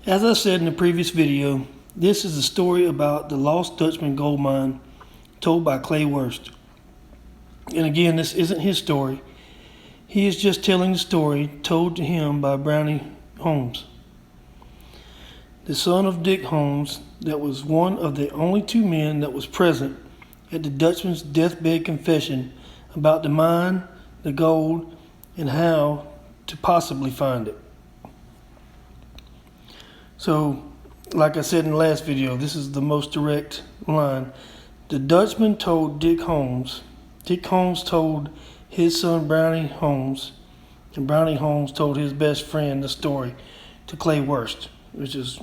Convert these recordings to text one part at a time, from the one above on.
As I said in the previous video, this is a story about the lost Dutchman gold mine told by Clay Worst. And again, this isn't his story. He is just telling the story told to him by Brownie Holmes, the son of Dick Holmes, that was one of the only two men that was present at the Dutchman's deathbed confession about the mine, the gold, and how to possibly find it. So, like I said in the last video, this is the most direct line. The Dutchman told Dick Holmes told his son Brownie Holmes, and Brownie Holmes told his best friend the story to Clay Worst, which is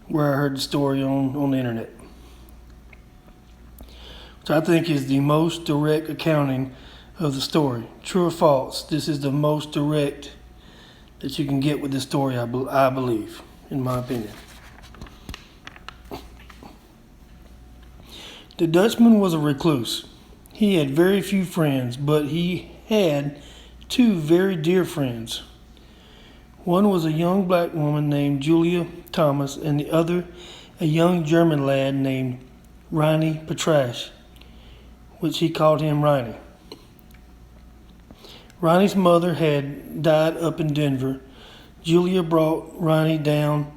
where I heard the story on the internet. Which I think is the most direct accounting of the story. True or false, this is the most direct that you can get with this story, I believe, in my opinion. The Dutchman was a recluse. He had very few friends, but he had two very dear friends. One was a young black woman named Julia Thomas, and the other a young German lad named Riney Petrasch, which he called him Riney. Riney's mother had died up in Denver. Julia brought Riney down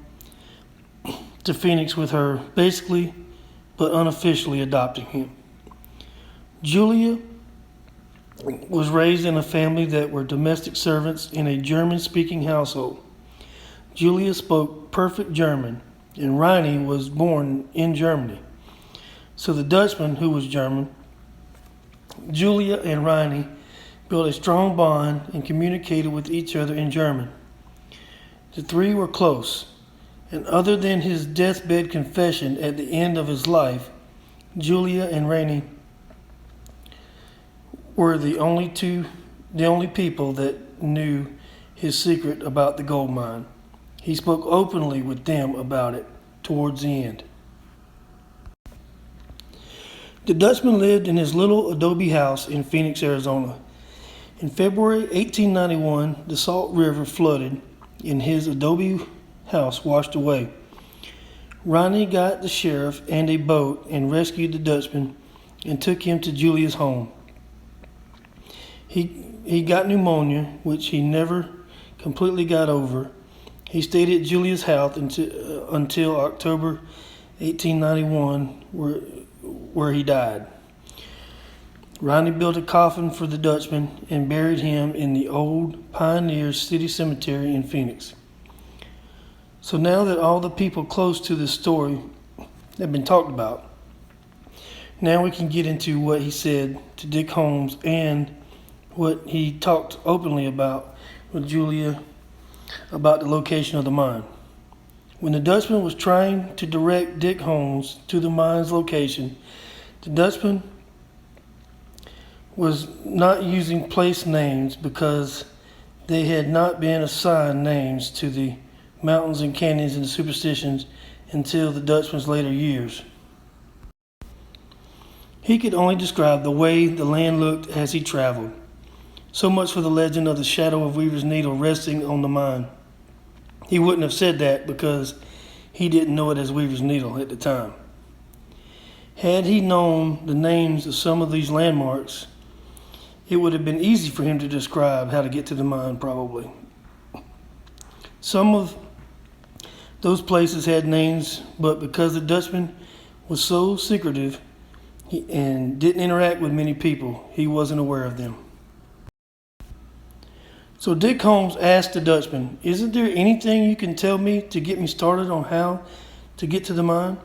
to Phoenix with her, basically but unofficially adopting him. Julia was raised in a family that were domestic servants in a German-speaking household. Julia spoke perfect German, and Riney was born in Germany. So the Dutchman, who was German, Julia and Riney built a strong bond and communicated with each other in German. The three were close, and other than his deathbed confession at the end of his life, Julia and Riney were the only people that knew his secret about the gold mine. He spoke openly with them about it towards the end. The Dutchman lived in his little adobe house in Phoenix, Arizona. In February 1891, the Salt River flooded and his adobe house washed away. Ronnie got the sheriff and a boat and rescued the Dutchman and took him to Julia's home. He got pneumonia, which he never completely got over. He stayed at Julia's house until October 1891, where he died. Ronnie built a coffin for the Dutchman and buried him in the old Pioneer City Cemetery in Phoenix. So now that all the people close to this story have been talked about, now we can get into what he said to Dick Holmes and what he talked openly about with Julia about the location of the mine. When the Dutchman was trying to direct Dick Holmes to the mine's location, the Dutchman was not using place names because they had not been assigned names to the mountains and canyons and superstitions until the Dutchman's later years. He could only describe the way the land looked as he traveled. So much for the legend of the shadow of Weaver's Needle resting on the mine. He wouldn't have said that because he didn't know it as Weaver's Needle at the time. Had he known the names of some of these landmarks, it would have been easy for him to describe how to get to the mine, probably. Some of those places had names, but because the Dutchman was so secretive and didn't interact with many people, he wasn't aware of them. So Dick Holmes asked the Dutchman, "Isn't there anything you can tell me to get me started on how to get to the mine?"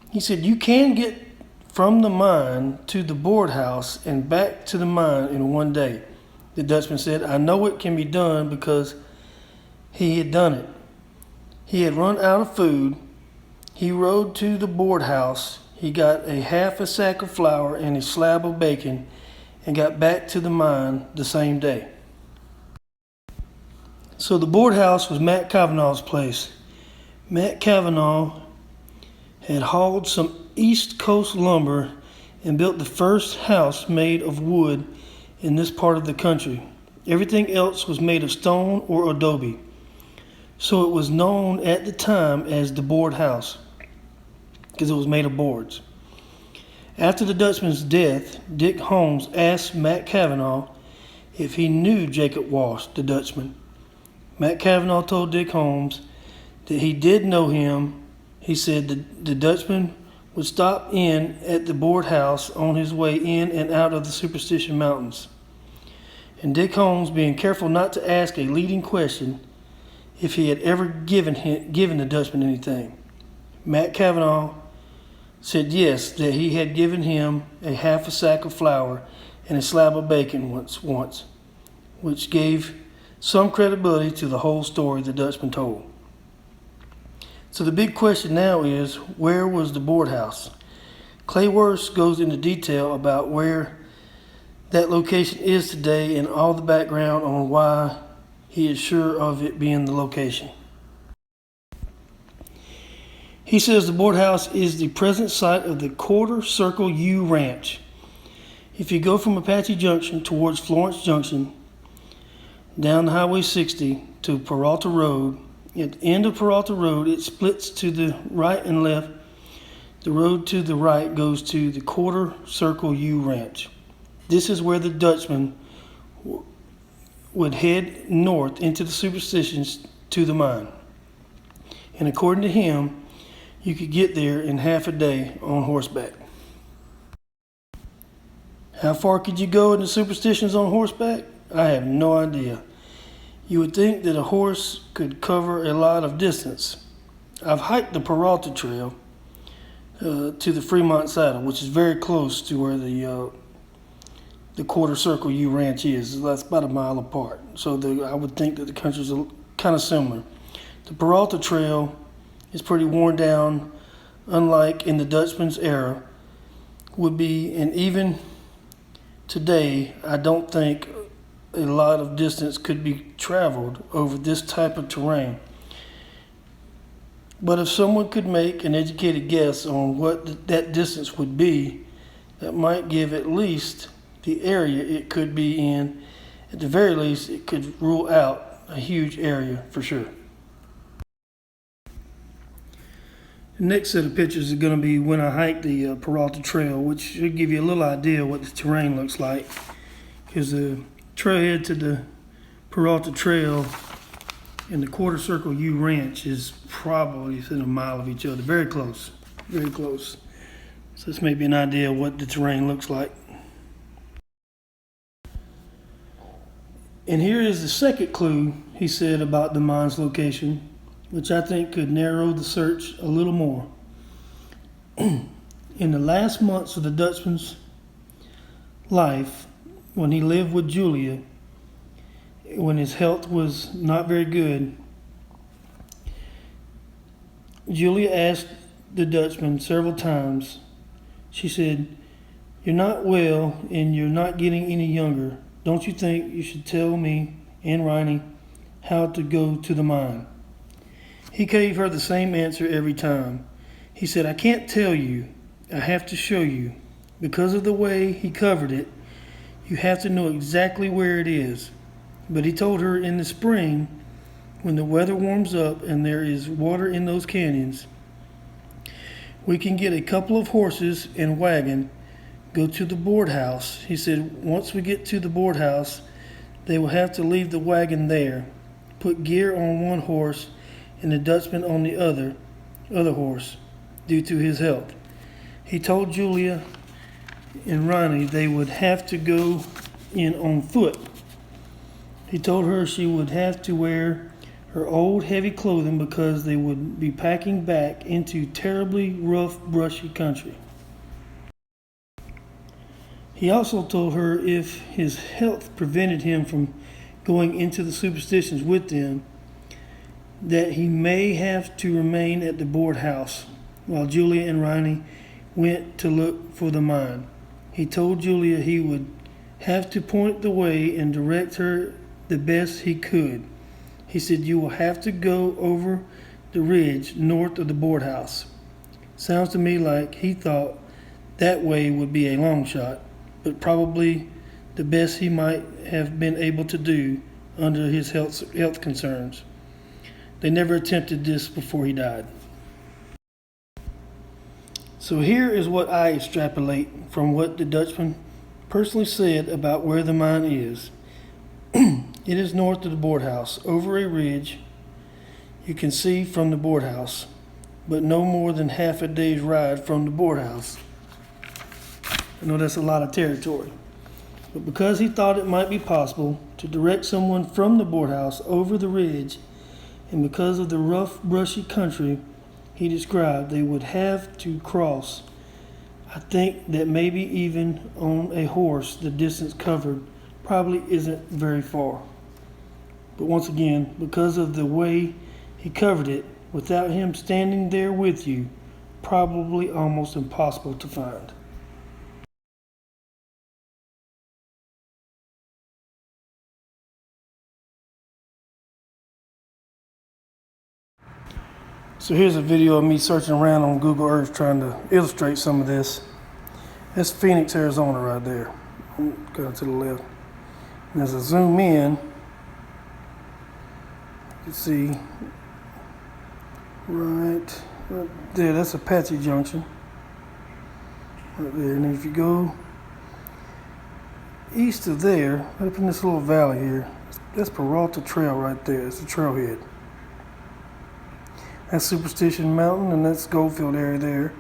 He said, "You can get from the mine to the board house and back to the mine in one day." The Dutchman said, "I know it can be done," because he had done it. He had run out of food. He rode to the board house. He got a half a sack of flour and a slab of bacon and got back to the mine the same day. So the board house was Matt Cavanaugh's place. Matt Cavanaugh had hauled some East Coast lumber and built the first house made of wood in this part of the country. Everything else was made of stone or adobe. so it was known at the time as the board house because it was made of boards. After the Dutchman's death, Dick Holmes asked Matt Cavanaugh if he knew Jacob Walsh, the Dutchman. Matt Cavanaugh told Dick Holmes that he did know him. He said the Dutchman would stop in at the board house on his way in and out of the Superstition Mountains. And Dick Holmes, being careful not to ask a leading question, if he had ever given the Dutchman anything. Matt Cavanaugh said yes, that he had given him a half a sack of flour and a slab of bacon once, which gave some credibility to the whole story the Dutchman told. So the big question now is, where was the board house? Clay Worth goes into detail about where that location is today and all the background on why he is sure of it being the location. He says the board house is the present site of the Quarter Circle U Ranch. If you go from Apache Junction towards Florence Junction, down Highway 60 to Peralta Road, at the end of Peralta Road, it splits to the right and left. The road to the right goes to the Quarter Circle U Ranch. This is where the Dutchman would head north into the Superstitions to the mine. And according to him, you could get there in half a day on horseback. How far could you go in the Superstitions on horseback? I have no idea. You would think that a horse could cover a lot of distance. I've hiked the Peralta Trail to the Fremont Saddle, which is very close to where the Quarter Circle U Ranch is. That's about a mile apart. So I would think that the countries are kind of similar. The Peralta Trail is pretty worn down, unlike in the Dutchman's era would be, and even today, I don't think a lot of distance could be traveled over this type of terrain. But if someone could make an educated guess on what that distance would be, that might give at least the area it could be in. At the very least, it could rule out a huge area for sure. The next set of pictures is going to be when I hiked the Peralta Trail, which should give you a little idea what the terrain looks like. Because the trailhead to the Peralta Trail and the Quarter Circle U Ranch is probably within a mile of each other. Very close. Very close. So this may be an idea of what the terrain looks like. And here is the second clue he said about the mine's location, which I think could narrow the search a little more. In the last months of the Dutchman's life, when he lived with Julia, when his health was not very good, Julia asked the Dutchman several times. She said, "You're not well and you're not getting any younger. Don't you think you should tell me and Riney how to go to the mine?" He gave her the same answer every time. He said, "I can't tell you. I have to show you. Because of the way he covered it, you have to know exactly where it is." But he told her in the spring, when the weather warms up and there is water in those canyons, we can get a couple of horses and wagon, go to the board house. He said, once we get to the board house, they will have to leave the wagon there, put gear on one horse and the Dutchman on the other horse, due to his health. He told Julia and Ronnie they would have to go in on foot. He told her she would have to wear her old heavy clothing because they would be packing back into terribly rough, brushy country. He also told her if his health prevented him from going into the Superstitions with them, that he may have to remain at the board house while Julia and Ronnie went to look for the mine. He told Julia he would have to point the way and direct her the best he could. He said, "You will have to go over the ridge north of the board house." Sounds to me like he thought that way would be a long shot, but probably the best he might have been able to do under his health concerns. they never attempted this before he died. So here is what I extrapolate from what the Dutchman personally said about where the mine is. It is north of the board house, over a ridge you can see from the board house, but no more than half a day's ride from the board house. I know that's a lot of territory, but because he thought it might be possible to direct someone from the board house over the ridge, and because of the rough, brushy country he described they would have to cross, I think that maybe even on a horse the distance covered probably isn't very far. But once again, because of the way he covered it, without him standing there with you, probably almost impossible to find. So here's a video of me searching around on Google Earth trying to illustrate some of this. That's Phoenix, Arizona right there. Go to the left. And as I zoom in, you can see right there, that's Apache Junction. Right there. And if you go east of there, up in this little valley here, that's Peralta Trail right there. It's the trailhead. That's Superstition Mountain, and that's Goldfield area there.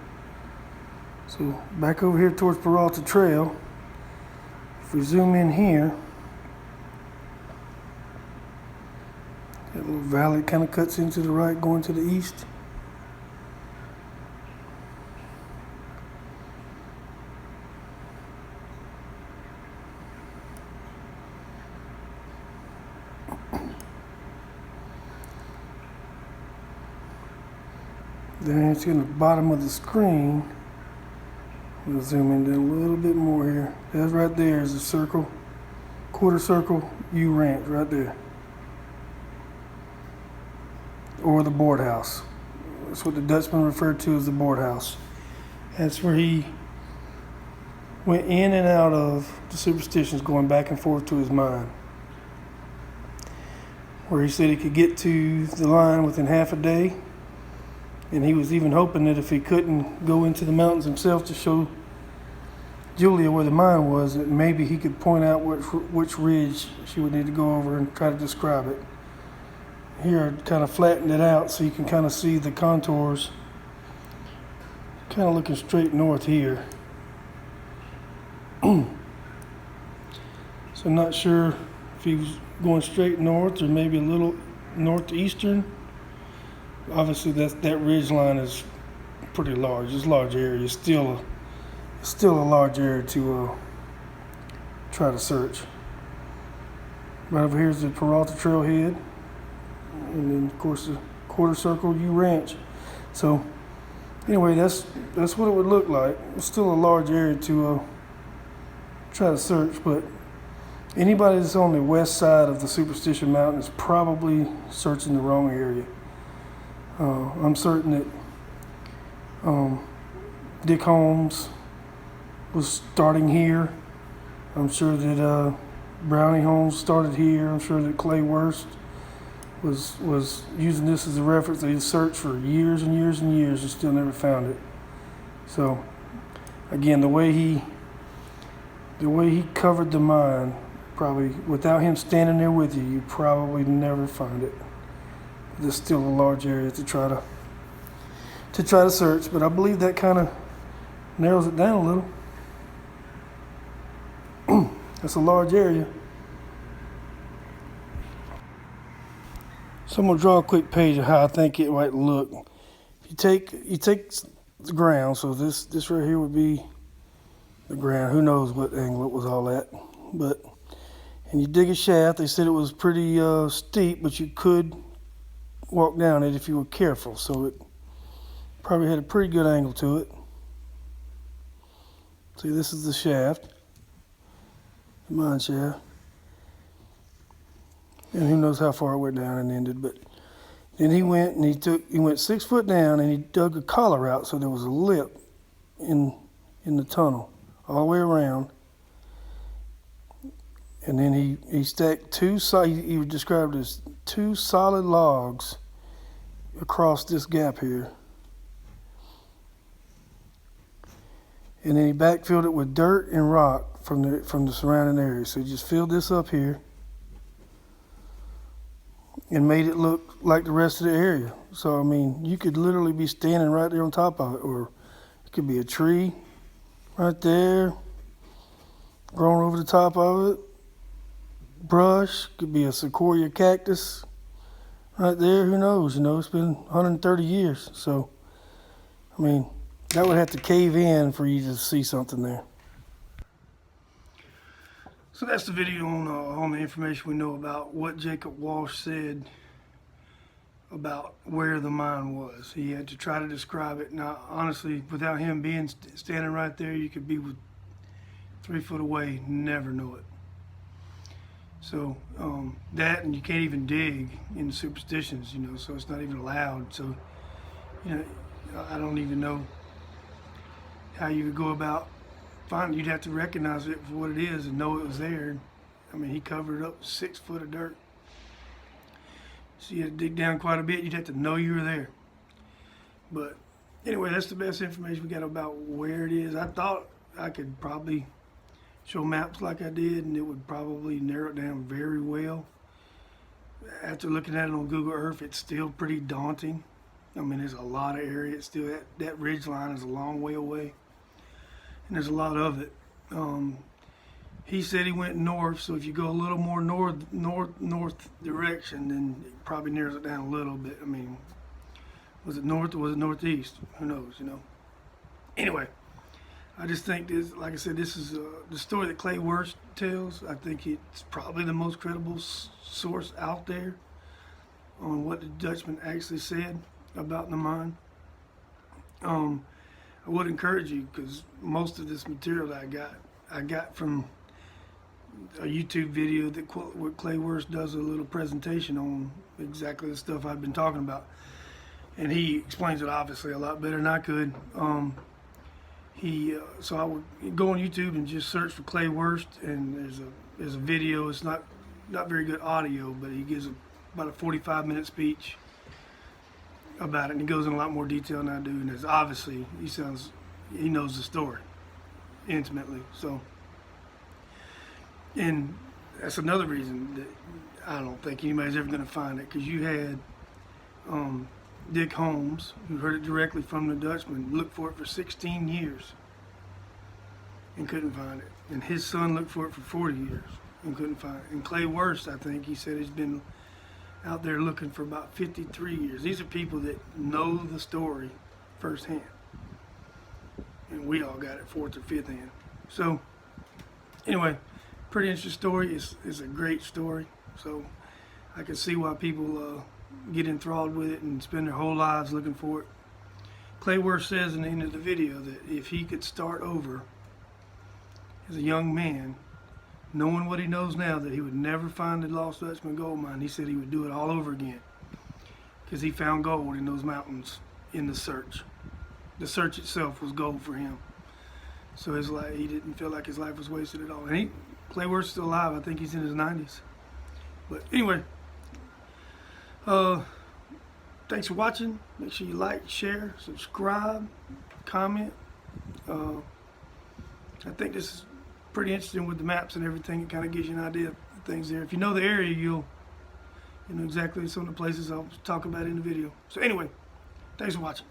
So back over here towards Peralta Trail, if we zoom in here, that little valley kind of cuts into the right going to the east. Then it's in the bottom of the screen. We'll zoom in a little bit more here. That's right there is a circle, quarter circle U Ranch right there. Or the board house. That's what the Dutchman referred to as the board house. That's where he went in and out of the superstitions, going back and forth to his mind. Where he said he could get to the line within half a day. And he was even hoping that if he couldn't go into the mountains himself to show Julia where the mine was, that maybe he could point out which ridge she would need to go over and try to describe it. Here I kind of flattened it out so you can kind of see the contours. Kind of looking straight north here. So I'm not sure if he was going straight north or maybe a little northeastern. Obviously, that ridge line is pretty large. It's a large area. It's still a large area to try to search. Right over here is the Peralta Trailhead, and then of course the quarter circle U Ranch. So anyway, that's what it would look like. It's still a large area to try to search, but anybody that's on the west side of the Superstition Mountain is probably searching the wrong area. I'm certain that Dick Holmes was starting here. I'm sure that Brownie Holmes started here. I'm sure that Clay Worst was using this as a reference. They searched for years and years and years and still never found it. So again, the way he covered the mine, probably without him standing there with you, you probably never find it. There's still a large area to try to search, but I believe that kind of narrows it down a little. That's a large area. So I'm gonna draw a quick page of how I think it might look. You take the ground, so this right here would be the ground. Who knows what angle it was all at, and you dig a shaft. They said it was pretty steep, but you could walk down it if you were careful, so it probably had a pretty good angle to it. See, this is the shaft, the mine shaft, and who knows how far it went down and ended. But then he went and he went 6 foot down and he dug a collar out, so there was a lip in the tunnel all the way around. And then he stacked he described it as 2 solid logs across this gap here. And then he backfilled it with dirt and rock from the surrounding area. So he just filled this up here and made it look like the rest of the area. So I mean, you could literally be standing right there on top of it, or it could be a tree right there growing over the top of it. Brush, could be a sequoia cactus right there. Who knows? You know, it's been 130 years. So, I mean, that would have to cave in for you to see something there. So that's the video on the information we know about what Jacob Walsh said about where the mine was. He had to try to describe it. Now, honestly, without him being standing right there, you could be 3 foot away, never know it. So that, and you can't even dig in the superstitions, you know, so it's not even allowed. So, you know, I don't even know how you would go about finding. You'd have to recognize it for what it is and know it was there. I mean, he covered it up with 6 foot of dirt. So you had to dig down quite a bit. You'd have to know you were there. But anyway, that's the best information we got about where it is. I thought I could probably show maps like I did, and it would probably narrow it down very well. After looking at it on Google Earth, it's still pretty daunting. I mean, there's a lot of area. It's still, that ridge line is a long way away, and there's a lot of it. He said he went north, so if you go a little more north direction, then it probably narrows it down a little bit. I mean, was it north or was it northeast? Who knows, you know? Anyway, I just think this, like I said, this is the story that Clay Worst tells. I think it's probably the most credible source out there on what the Dutchman actually said about the mine. I would encourage you, because most of this material that I got from a YouTube video that Clay Worst does a little presentation on exactly the stuff I've been talking about, and he explains it obviously a lot better than I could. So I would go on YouTube and just search for Clay Worst, and there's a video. It's not very good audio, but he gives about a 45-minute speech about it, and he goes in a lot more detail than I do. And there's obviously he knows the story intimately. So, and that's another reason that I don't think anybody's ever going to find it, because you had Dick Holmes, who heard it directly from the Dutchman, looked for it for 16 years and couldn't find it. And his son looked for it for 40 years and couldn't find it. And Clay Worst, I think he said, has been out there looking for about 53 years. These are people that know the story firsthand. And we all got it fourth or fifth hand. So, anyway, pretty interesting story. It's a great story. So, I can see why people get enthralled with it and spend their whole lives looking for it. Clay Worst says in the end of the video that if he could start over as a young man, knowing what he knows now, that he would never find the lost Dutchman gold mine, he said he would do it all over again, because he found gold in those mountains in the search. The search itself was gold for him. So his life, he didn't feel like his life was wasted at all. And Clay Worst's still alive. I think he's in his 90s. But anyway, thanks for watching. Make sure you like, share, subscribe, comment. I think this is pretty interesting with the maps and everything. It kind of gives you an idea of things there. If you know the area, you know exactly some of the places I'll talk about in the video. So anyway, thanks for watching.